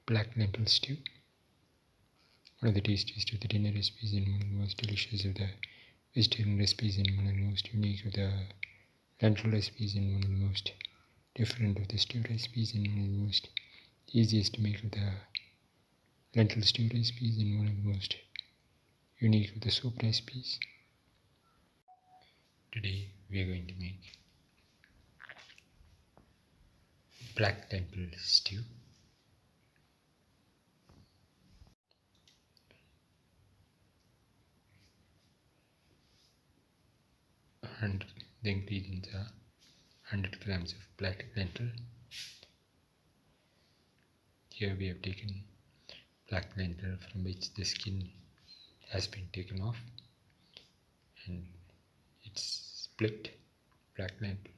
Black Lentil Stew, one of the tastiest of the dinner recipes and one of the most delicious of the vegetarian recipes and one of the most unique of the lentil recipes and one of the most different of the stew recipes and one of the most easiest to make of the lentil stew recipes and one of the most unique of the soup recipes. Today we are going to make black lentil stew. And the ingredients are 100 grams of black lentil. Here we have taken black lentil from which the skin has been taken off, and it's split black lentil.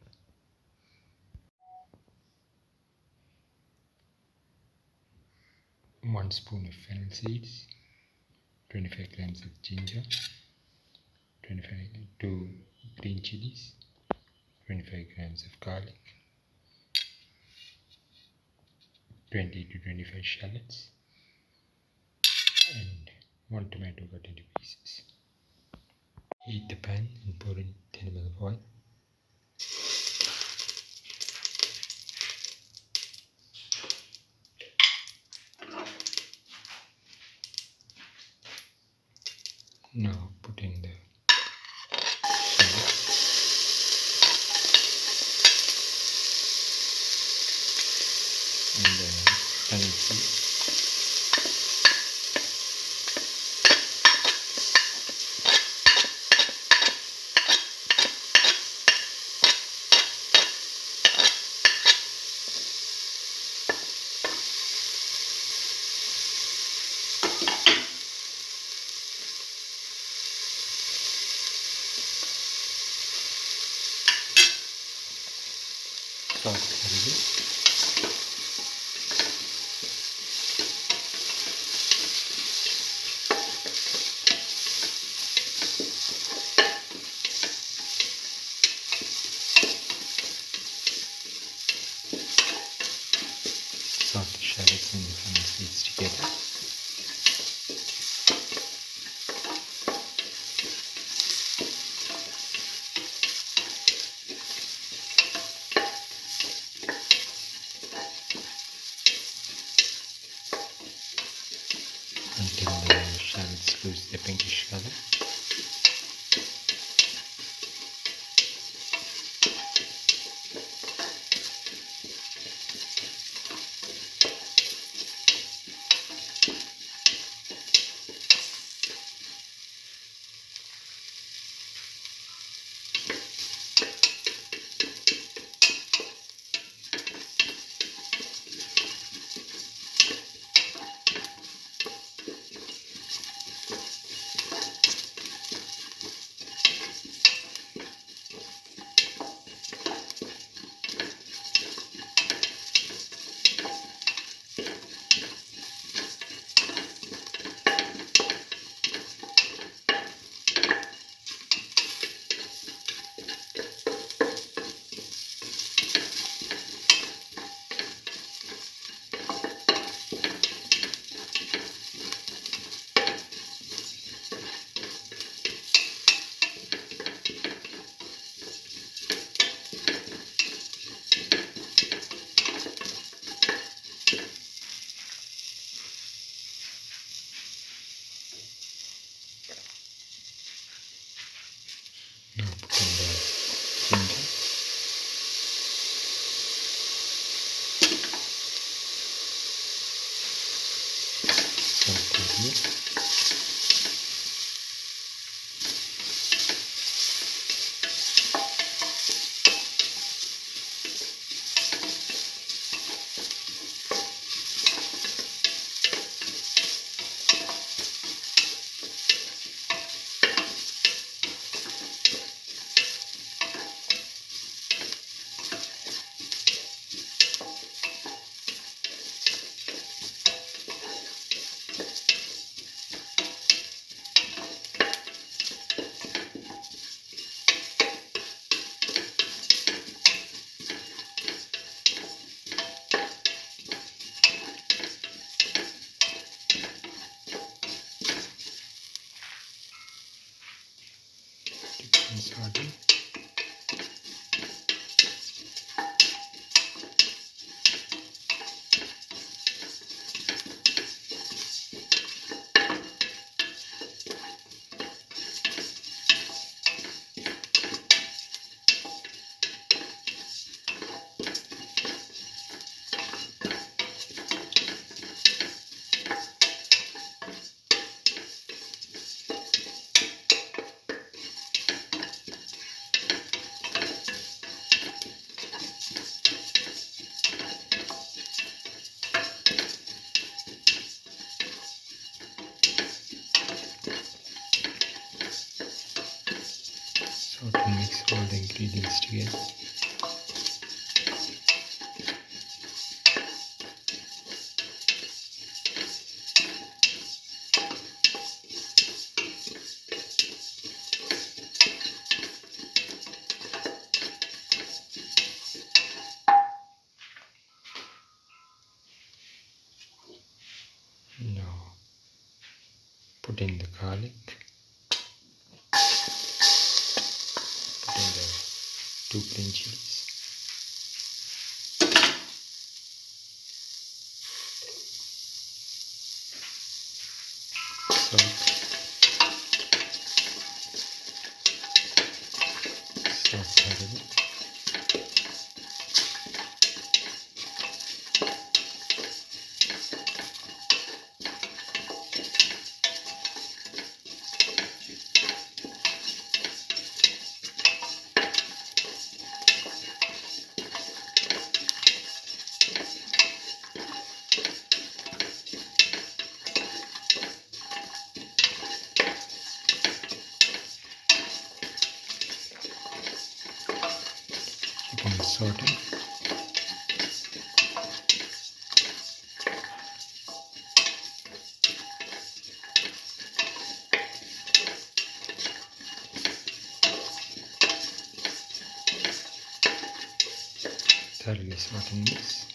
One spoon of fennel seeds, 25 grams of ginger, 2 green chillies, 25 grams of garlic, 20 to 25 shallots, and 1 tomato cut into pieces. Heat the pan and pour in 10 ml of oil. Now put in the shallots and the fennel seeds. Saute thoroughly. Saute the shallots and the fennel seeds together. Until the shallots lose their pinkish color. all the ingredients together. Now put in the garlic, put in the 2 green chillies, salt, saute, keep on sauteing. Thoroughly sauteing this.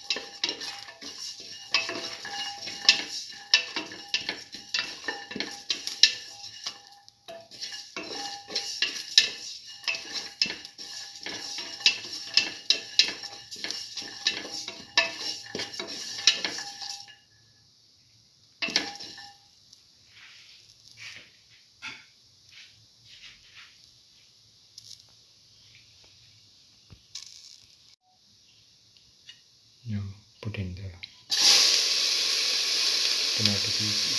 Now put in the tomato pieces,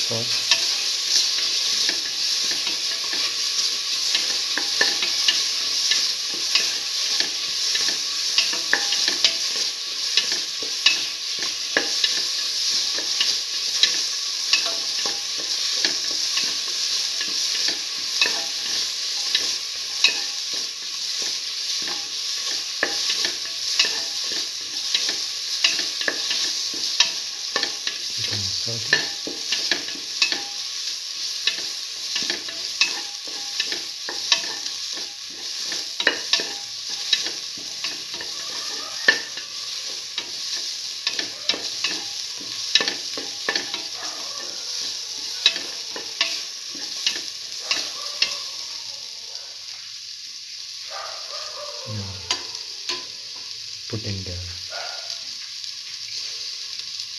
salt, keep on sauteing. Now put in the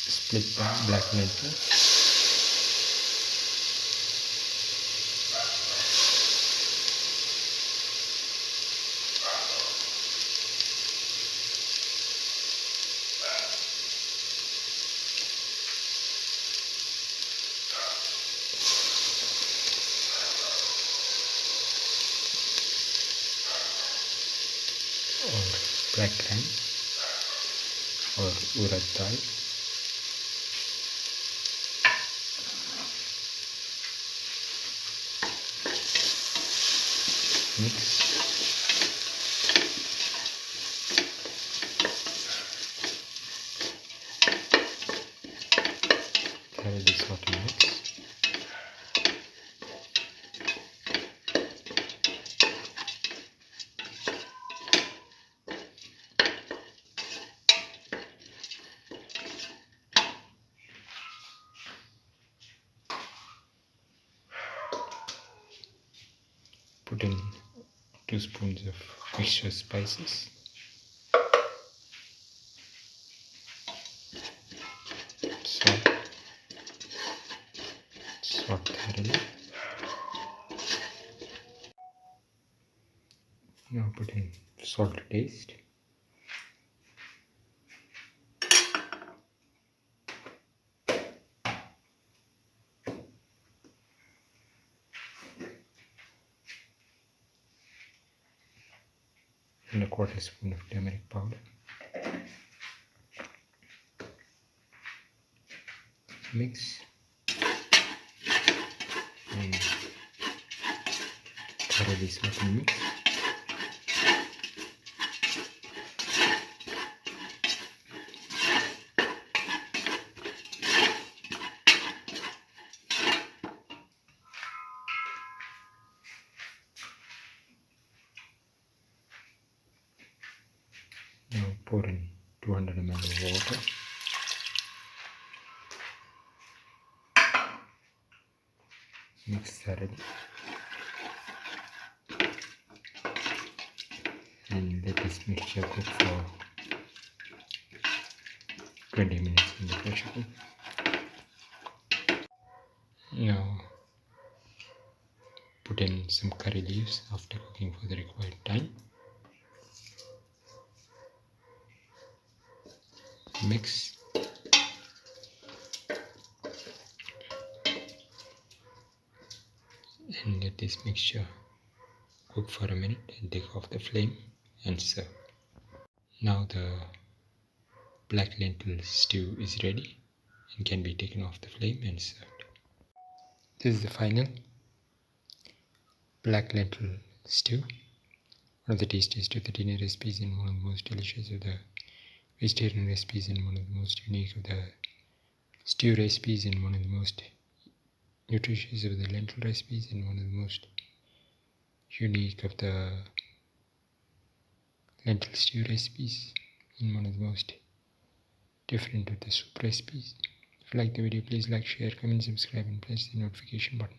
split black lentil, or black gram, or Urad Dal. Mix. Thoroughly saute mix. Put in 2 spoons of mixture spices, salt, thoroughly. Now put in salt to taste. And a 1/4 spoon of turmeric powder. mix and thoroughly sort and mix. Now pour in 200 ml of water. Mix thoroughly and let this mixture cook for 20 minutes in the pressure cooker. Now put in some curry leaves after cooking for the required time. Mix and let this mixture cook for a minute and take off the flame and serve. Now the black lentil stew is ready and can be taken off the flame and served. This is the final black lentil stew, one of the tastiest of the dinner recipes and one of the most delicious of the vegetarian recipes and one of the most unique of the stew recipes and one of the most nutritious of the lentil recipes and one of the most unique of the lentil stew recipes and one of the most different of the soup recipes. If you like the video, please like, share, comment, subscribe and press the notification button.